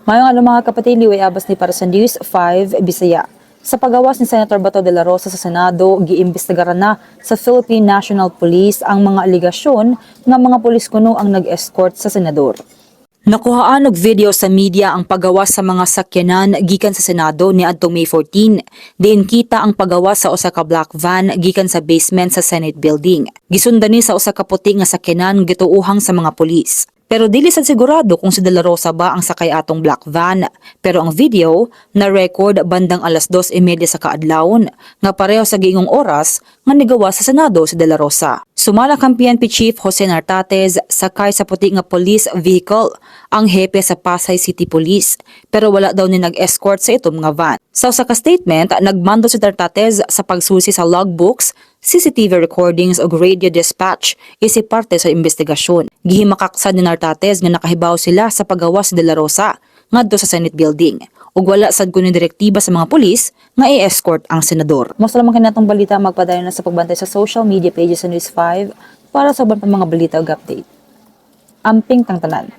Mayong mga kapatid, liway abas ni para sa News 5 Bisaya. Sa pagawas ni Senator Bato de la Rosa sa Senado, giimbestigaran na sa Philippine National Police ang mga aligasyon nga mga pulis kuno ang nag-escort sa senador. Nakuhaan og video sa media ang pagawas sa mga sakyanan gikan sa Senado niadtong May 14. Diin kita ang pagawas sa usa ka black van gikan sa basement sa Senate building. Gisundan ni sa usa ka puti nga sakyanan gituuhang sa mga pulis. Pero dili sad sigurado kung si De La Rosa ba ang sakay atong black van. Pero ang video na record bandang alas 2:30 sa kaadlawon nga pareho sa giingong oras nga nigawas sa Senado si De La Rosa. Sumala kang PNP Chief Jose Nartates sakay sa puti nga police vehicle ang hepe sa Pasay City Police pero wala daw ni nag-escort sa itom nga van. Sa usa ka statement, nagmando si Nartates sa pagsusi sa logbooks, CCTV recordings ug radio dispatch isip parte sa investigasyon. Gihimakaksan ni Nartates nga nakahibaw sila sa pagawas si De La Rosa ngadto sa Senate building ug wala sad kuno direktiba sa mga pulis nga i-escort ang senador. Mas lamang kanatong balita magpadayon na sa pagbantay sa social media pages sa News 5 para sa uban pa mga balita ug update. Amping tang tanan.